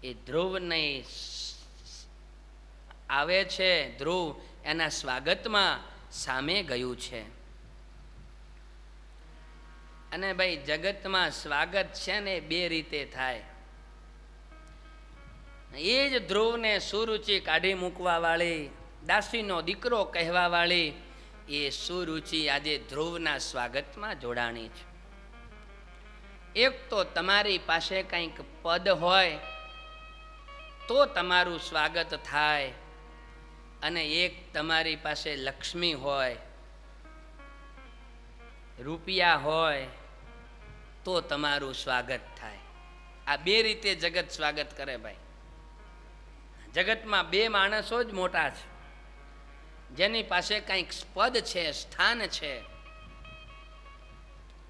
એ ધ્રુવને આવે છે, ધ્રુવ એના સ્વાગતમાં સામે ગયું છે. અને ભાઈ જગતમાં સ્વાગત છે ને બે રીતે થાય. એ જ ધ્રુવને સુરુચિ કાઢી મૂકવા વાળી, દાસીનો દીકરો કહેવા વાળી એ સુરુચિ આજે ધ્રુવના સ્વાગતમાં જોડાણી છે. એક તો તમારી પાસે કંઈક પદ હોય તો તમારું સ્વાગત થાય, અને એક તમારી પાસે લક્ષ્મી હોય, રૂપિયા હોય તો તમારું સ્વાગત થાય. આ બે રીતે જગત સ્વાગત કરે ભાઈ. જગતમાં બે માણસો જ મોટા છે. જેની પાસે કંઈક પદ છે, સ્થાન છે,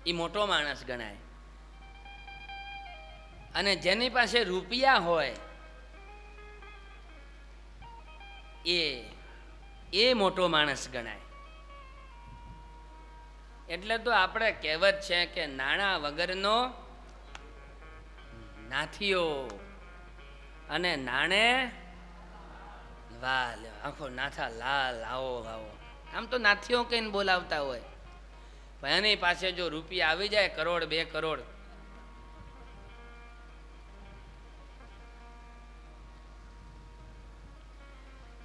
એ મોટો માણસ ગણાય. અને જેની પાસે રૂપિયા હોય એ મોટો માણસ ગણાય. એટલે તો આપણે કહેવત છે કે નાણાં વગરનો નાથીઓ, અને નાણે વાલ, આખો નાથા લાલ, આવો આવો. આમ તો નાથીઓ કહીને બોલાવતા હોય, પણ એની પાસે જો રૂપિયા આવી જાય, કરોડ 2 કરોડ,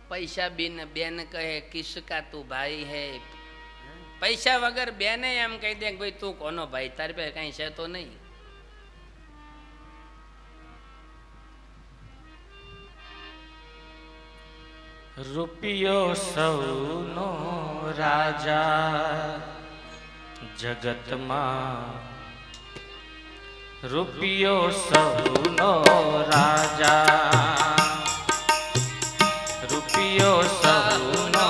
પૈસા બિન બેન કહે કિસકા તું ભાઈ હે. પૈસા વગર બેને એમ કહી દે કે ભાઈ તું કોનો ભાઈ, તારી પાસે કઈ છે તો નહીં. રૂપિયો સૌનો રાજા જગતમાં, રૂપિયો સૌનો રાજા, રૂપિયો સૌનો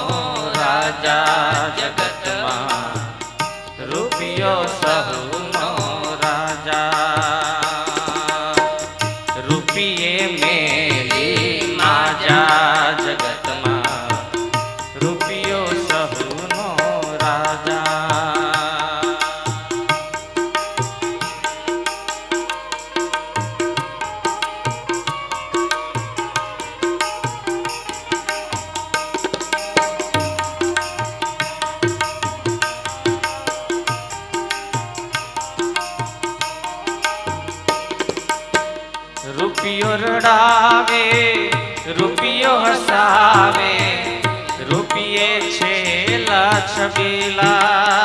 રાજા જગતમાં, રૂપિયો સૌનો રાજા. રૂપિયે મેલી માજા જગતમાં, રૂપિયો સહુનો રાજા. રૂપિયો રડાવે, રૂપિયો હસાવે, રૂપિયે છેલા છબીલા.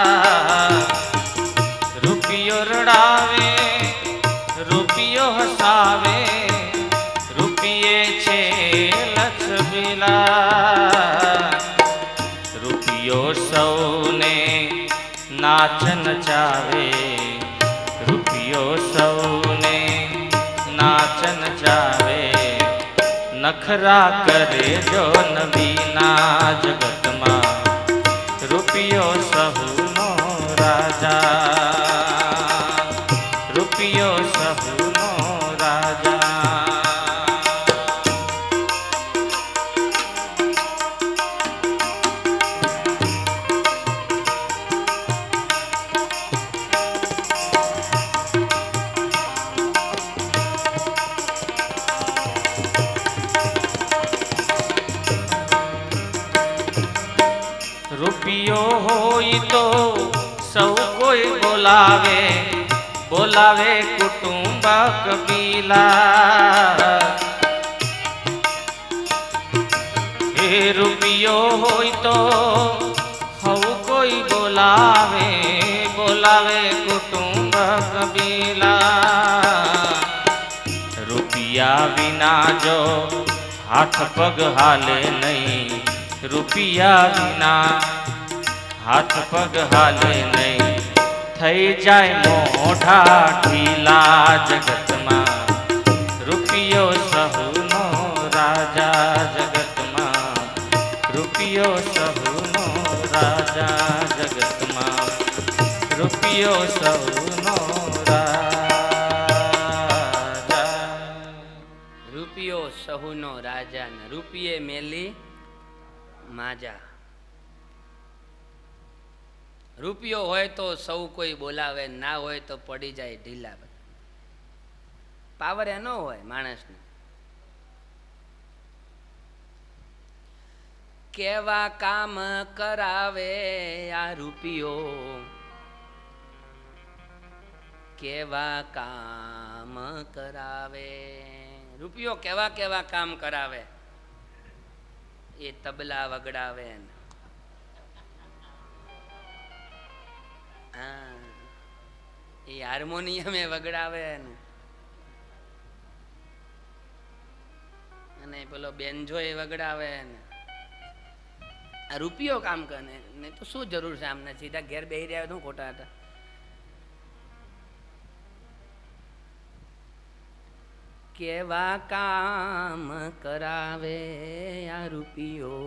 રૂપિયો રડાવે, રૂપિયો હસાવે, રૂપિયે છેલા છબીલા. રૂપિયો સૌને નાચ નચાવે, રૂપિયો સૌને નાચન ચાવે. નખરા કરે જો નવીના જગતમાં, રૂપિયો સહુનો રાજા, રૂપિયો સહુનો રાજા. રૂપિયો હોય તો સૌ કોઈ બોલાવે, બોલાવે કુટુંબ કબીલા. એ રૂપિયો હોય તો સૌ કોઈ બોલાવે, બોલાવે કુટુંબ કબીલા. રૂપિયા વિના જો હાથ પગ હાલે નહીં, રૂપિયા વિના હાથ પગ હાલે નહીં. થઈ જાય મોઢા ઢીલા જગતમાં, રૂપિયો સહુનો રાજા જગતમાં, રૂપિયો સહુનો રાજા જગતમાં, રૂપિયો સહુનો રાજા. રૂપિયો સહુનો રાજા ને રૂપિયે મેલી માજા. રૂપિયો હોય તો સૌ કોઈ બોલાવે, ના હોય તો પડી જાય ઢીલા. પાવર એનો હોય માણસને. કેવા કામ કરાવે આ રૂપિયો, કેવા કામ કરાવે રૂપિયો, કેવા કેવા કામ કરાવે. એ તબલા વગડાવે, હા, એ હાર્મોનિયમે વગડાવે અને પેલો બેન્જો એ વગડાવે. આ રૂપિયો કામ કરે ને તો શું જરૂર છે આમને? સીધા ઘેર બેસી રહ્યા શું ખોટા હતા? કેવા કામ કરાવે આ રૂપિયો,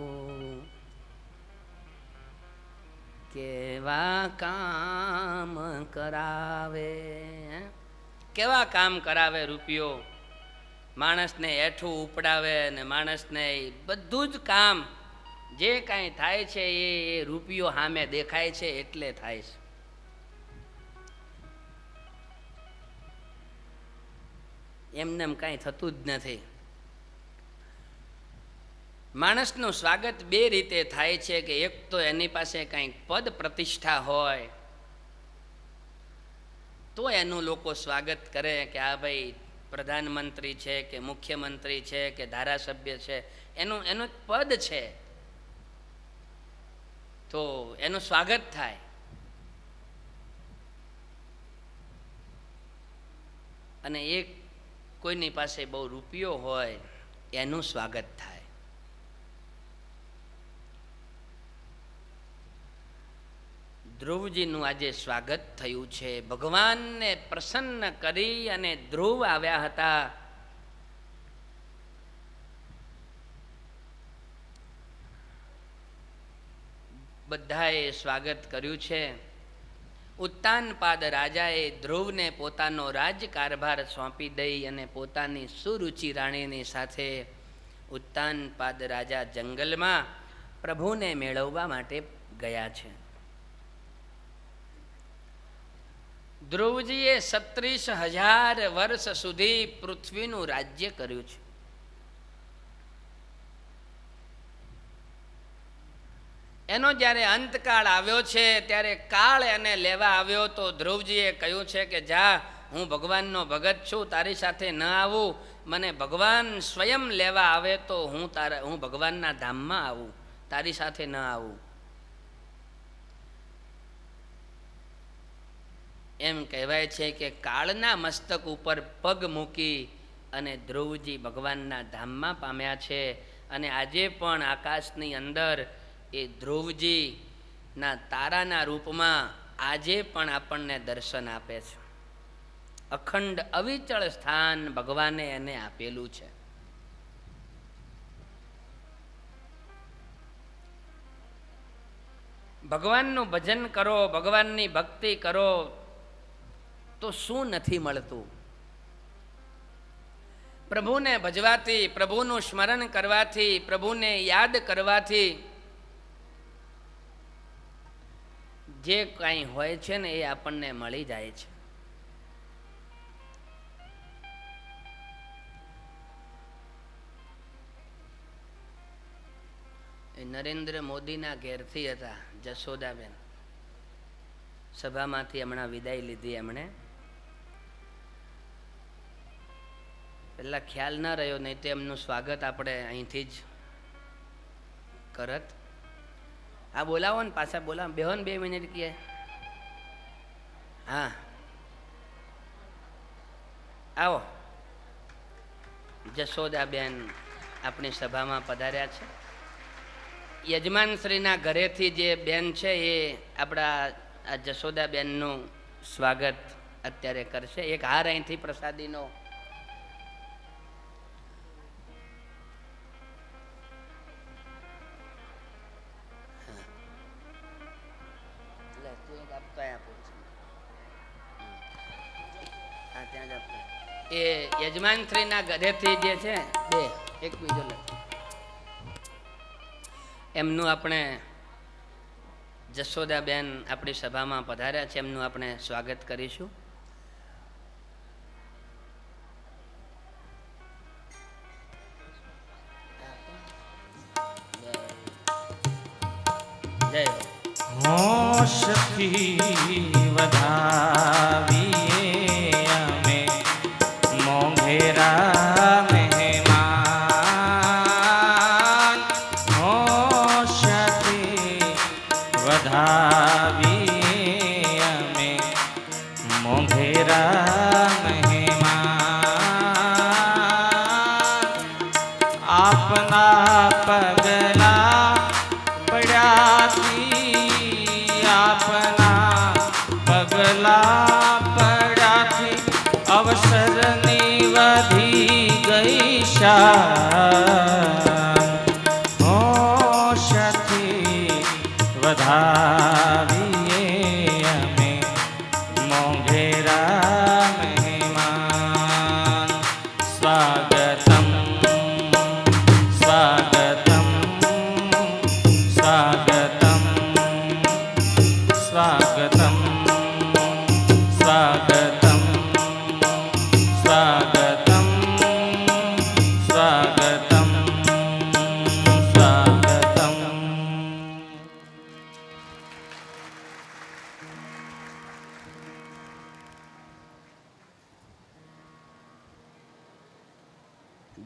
કેવા કામ કરાવે. કેવા કામ કરાવે રૂપિયો? માણસને હેઠું ઉપડાવે ને માણસને બધું જ કામ જે કાંઈ થાય છે એ રૂપિયો સામે દેખાય છે એટલે થાય છે. એમને એમ કાંઈ થતું જ નથી. માણસનું સ્વાગત બે રીતે થાય છે કે એક તો એની પાસે કંઈક પદ પ્રતિષ્ઠા હોય તો એનું લોકો સ્વાગત કરે કે આ ભાઈ પ્રધાનમંત્રી છે કે મુખ્યમંત્રી છે કે ધારાસભ્ય છે, એનું પદ છે તો એનું સ્વાગત થાય. અને એક કોઈની પાસે બહુ રૂપિયો હોય એનું સ્વાગત થાય. ધ્રુવજીનું આજે સ્વાગત થયું છે. ભગવાનને પ્રસન્ન કરી અને ધ્રુવ આવ્યા હતા. બધાએ સ્વાગત કર્યું છે. ઉત્તાનપાદ રાજાએ ધ્રુવને પોતાનો રાજકારભાર સોંપી દઈ અને પોતાની સુરુચિ રાણીની સાથે ઉત્તાનપાદ રાજા જંગલમાં પ્રભુને મેળવવા માટે ગયા છે. ધ્રુવજીએ 36,000 વર્ષ સુધી પૃથ્વીનું રાજ્ય કર્યું છે. એનો જ્યારે અંતકાળ આવ્યો છે ત્યારે કાળ એને લેવા આવ્યો તો ધ્રુવજીએ કહ્યું છે કે જા, હું ભગવાનનો ભગત છું, તારી સાથે ન આવું. મને ભગવાન સ્વયં લેવા આવે તો હું ભગવાનના ધામમાં આવું, તારી સાથે ન આવું. એમ કહેવાય છે કે કાળના મસ્તક ઉપર પગ મૂકી અને ધ્રુવજી ભગવાનના ધામમાં પામ્યા છે. અને આજે પણ આકાશની અંદર એ ધ્રુવજીના તારાના રૂપમાં આજે પણ આપણને દર્શન આપે છે. અખંડ અવિચળ સ્થાન ભગવાને એને આપેલું છે. ભગવાનનું ભજન કરો, ભગવાનની ભક્તિ કરો તો શું નથી મળતું? પ્રભુને ભજવાથી, પ્રભુનું સ્મરણ કરવાથી, પ્રભુને યાદ કરવાથી જે કાંઈ હોય છે ને એ આપણને મળી જાય છે. એ નરેન્દ્ર મોદીના ઘેરથી હતા જશોદાબેન. સભામાંથી હમણાં વિદાય લીધી એમણે. પહેલાં ખ્યાલ ના રહ્યો, નહીં તો એમનું સ્વાગત આપણે અહીંથી જ કરત. હા બોલાવો ને, પાછા બોલાવો. બેહો ને 2 મિનિટ કહે. હા આવો. જશોદાબેન આપણી સભામાં પધાર્યા છે. યજમાનશ્રીના ઘરેથી જે બેન છે એ આપણા આ જશોદાબેનનું સ્વાગત અત્યારે કરશે. એક હાર અહીંથી પ્રસાદીનો. એ યજમાનશ્રીના ઘરેથી જે છે એક બીજો એમનું આપણે જશોદાબેન આપણી સભામાં પધાર્યા છે, એમનું આપણે સ્વાગત કરીશું. પછી વધાવીએ અમે મોંઘેરા મહેમાન હોશથી વધાવીએ અમે મોંઘેરા મહેમાન આપના પગલા પડ્યાથી આપના પગલા પડ્યાથી અવસરની વધી ગઈ શાન હોશથી વધાવીએ અમે મોંઘેરા મહેમાન સ્વાગતમ સ્વાગતમ સ્વાગતમ સ્વાગતમ સ્વાગતમ સ્વાગતમ સ્વાગતમ સ્વાગતમ.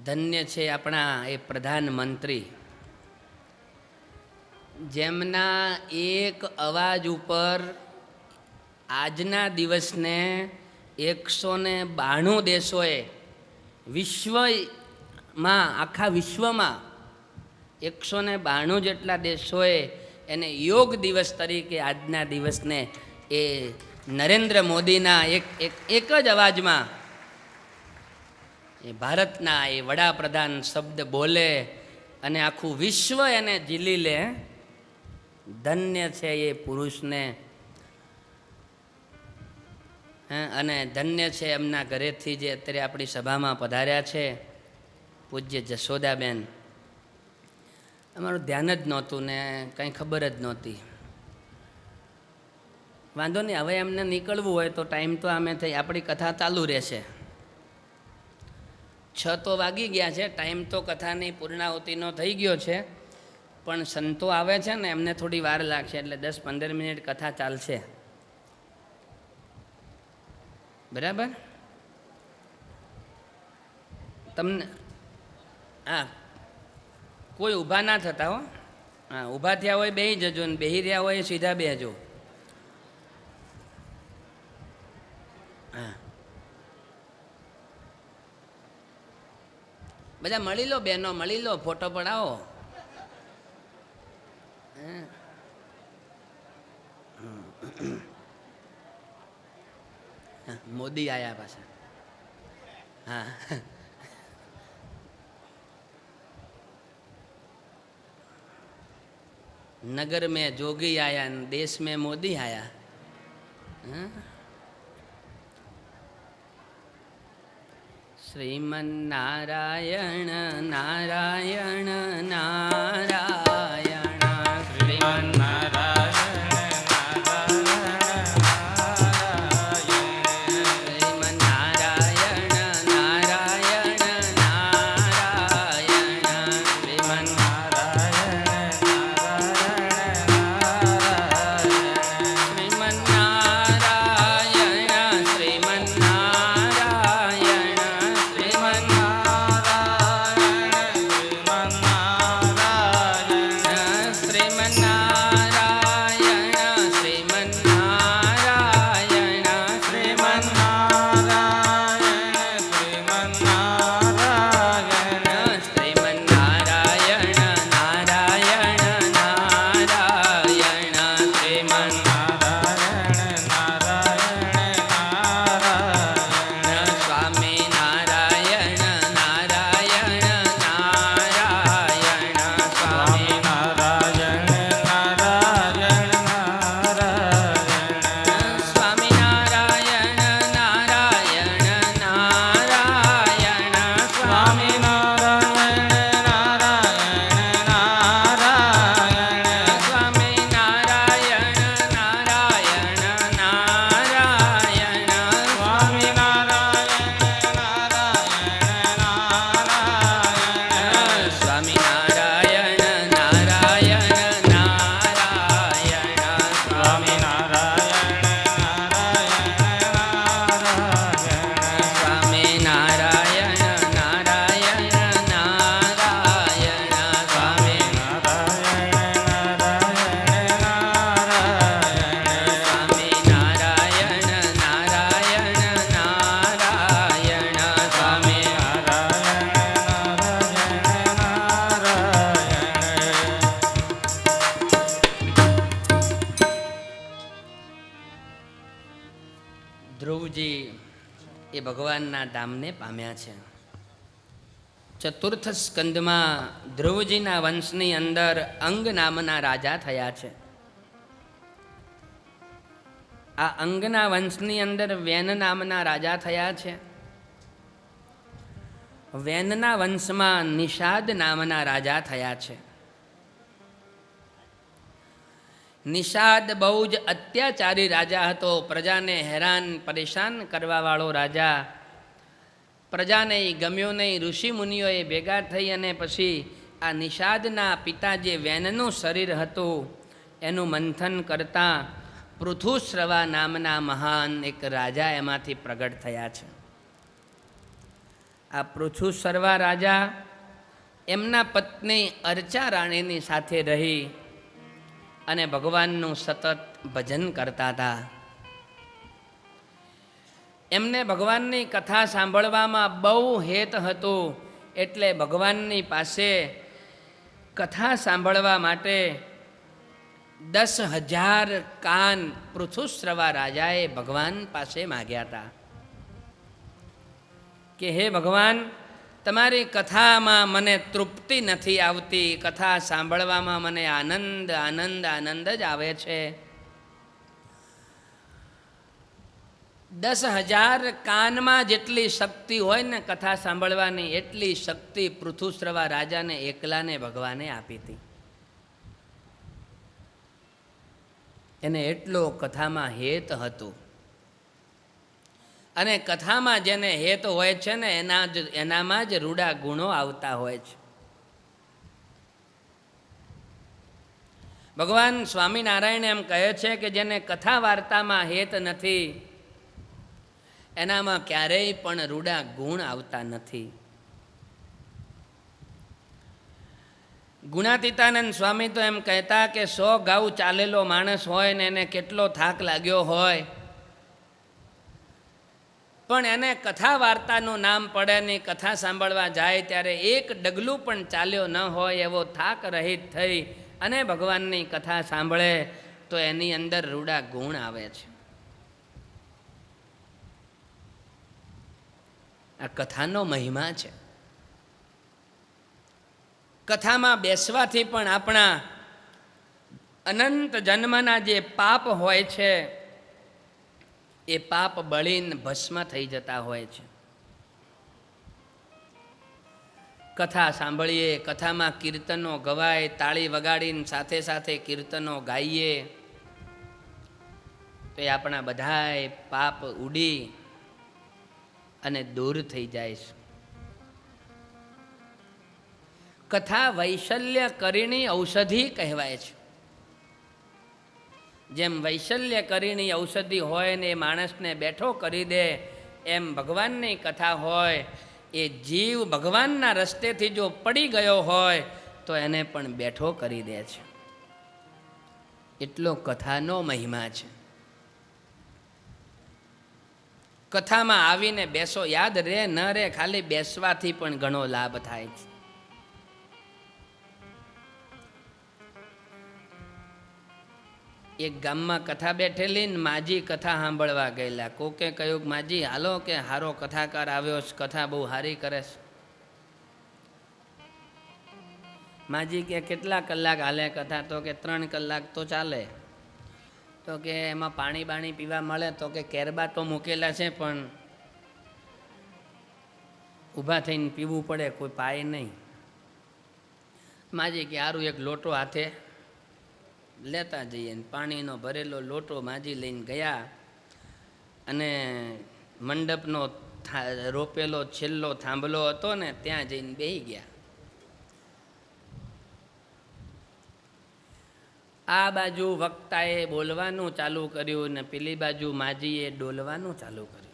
ધન્ય છે આપણા એ પ્રધાનમંત્રી, જેમના એક અવાજ ઉપર આજના દિવસને 192 દેશોએ વિશ્વમાં, આખા વિશ્વમાં 192 જેટલા દેશોએ એને યોગ દિવસ તરીકે આજના દિવસને એ નરેન્દ્ર મોદીના એક જ અવાજમાં એ ભારતના એ વડાપ્રધાન શબ્દ બોલે અને આખું વિશ્વ એને ઝીલી લે. ધન્ય છે એ પુરુષને. અને ધન્ય છે એમના ઘરેથી જે અત્યારે આપણી સભામાં પધાર્યા છે પૂજ્ય જશોદાબેન. અમારું ધ્યાન જ નહોતું ને કંઈ ખબર જ નહોતી. વાંધો નહીં, હવે એમને નીકળવું હોય તો ટાઈમ તો આમે થઈ, આપણી કથા ચાલુ રહેશે. 6 તો વાગી ગયા છે, ટાઈમ તો કથાની પૂર્ણાહુતિનો થઈ ગયો છે, પણ સંતો આવે છે ને એમને થોડી વાર લાગશે, એટલે 10-15 મિનિટ કથા ચાલશે. બરાબર? તમને હા, કોઈ ઊભા ના થતા હો. હા, ઊભા થયા હોય બેસી જજો ને બેસી રહ્યા હોય સીધા બેસજો. હા, બધા મળી લો, બહેનો મળી લો, ફોટો પડાવો. મોદી આયા પાછા. હા, नगर में जोगी आया, देश में मोदी आया. श्रीमन नारायण नारायण नारायण श्रीमन ભગવાનના ધામને પામ્યા છે. ચતુર્થ સ્કંદમાં ધ્રુવજીના વંશની અંદર અંગ નામના રાજા થયા છે. આ અંગના વંશની અંદર વેન નામના રાજા થયા છે. વેનના વંશમાં નિષાદ નામના રાજા થયા છે. નિષાદ બહુ જ અત્યાચારી રાજા હતો. પ્રજાને હેરાન પરેશાન કરવાવાળો રાજા. પ્રજાને ગમ્યો નહીં. ઋષિ મુનિઓએ ભેગા થઈ અને પછી આ નિષાદના પિતા જે વેનનું શરીર હતું એનું મંથન કરતાં પૃથુશ્રવા નામના મહાન એક રાજા એમાંથી પ્રગટ થયા છે. આ પૃથુશ્રવા રાજા એમના પત્ની અર્ચા રાણીની સાથે રહી અને ભગવાનનું સતત ભજન કરતા હતા. એમને ભગવાનની કથા સાંભળવામાં બહુ હેત હતું. એટલે ભગવાનની પાસે કથા સાંભળવા માટે 10,000 કાન પૃથુશ્રવા રાજાએ ભગવાન પાસે માગ્યા હતા કે હે ભગવાન, તમારી કથામાં મને તૃપ્તિ નથી આવતી. કથા સાંભળવામાં મને આનંદ આનંદ આનંદ જ આવે છે. 10,000 કાનમાં જેટલી શક્તિ હોય ને કથા સાંભળવાની, એટલી શક્તિ પૃથુશ્રવા રાજાને એકલાને ભગવાને આપી હતી. એને એટલો કથામાં હેત હતું. અને કથામાં જેને હેત હોય છે ને એનામાં જ રૂડા ગુણો આવતા હોય છે. ભગવાન સ્વામિનારાયણ એમ કહે છે કે જેને કથા વાર્તામાં હેત નથી એનામાં ક્યારેય પણ રૂડા ગુણ આવતા નથી. ગુણાતીતાનંદ સ્વામી તો એમ કહેતા કે 100 ગાઉ ચાલેલો માણસ હોય ને એને કેટલો થાક લાગ્યો હોય, પણ એને કથા વાર્તાનું નામ પડે ને કથા સાંભળવા જાય ત્યારે એક ડગલું પણ ચાલ્યો ન હોય એવો થાક રહિત થઈ અને ભગવાનની કથા સાંભળે તો એની અંદર રૂડા ગુણ આવે છે. આ કથાનો મહિમા છે. કથામાં બેસવાથી પણ આપણા અનંત જન્મના જે પાપ હોય છે એ પાપ બળીને ભસ્મ થઈ જતા હોય છે. કથા સાંભળીએ, કથામાં કીર્તનો ગવાય, તાળી વગાડીને સાથે સાથે કીર્તનો ગાઈએ તો એ આપણા બધાય પાપ ઉડી અને દૂર થઈ જાય છે. કથા વૈશલ્ય કરીણી ઔષધિ કહેવાય છે. જેમ વૈશલ્ય કરીણી ઔષધિ હોય ને એ માણસને બેઠો કરી દે, એમ ભગવાનની કથા હોય એ જીવ ભગવાનના રસ્તેથી જો પડી ગયો હોય તો એને પણ બેઠો કરી દે છે. એટલો કથાનો મહિમા છે. કથામાં આવીને બેસો, યાદ રહે ન રહે, ખાલી બેસવાથી પણ ઘણો લાભ થાય છે. એક ગામમાં કથા બેઠેલી ને માજી કથા સાંભળવા ગયેલા. કોકે કહ્યું માજી હાલો કે હારો કથાકાર આવ્યો છે, કથા બહુ સારી કરે છે. માજી કે કેટલા કલાક હાલે કથા? તો કે 3 કલાક તો ચાલે. તો કે એમાં પાણી બાણી પીવા મળે? તો કે કેરબા તો મૂકેલા છે પણ ઊભા થઈને પીવું પડે, કોઈ પાય નહીં. માજી કે સારું એક લોટો હાથે લેતા જઈએ. પાણીનો ભરેલો લોટો માજી લઈને ગયા અને મંડપનો રોપેલો છેલ્લો થાંભલો હતો ને ત્યાં જઈને બેસી ગયા. આ બાજુ વક્તાએ બોલવાનું ચાલુ કર્યું ને પેલી બાજુ માજીએ ડોલવાનું ચાલુ કર્યું.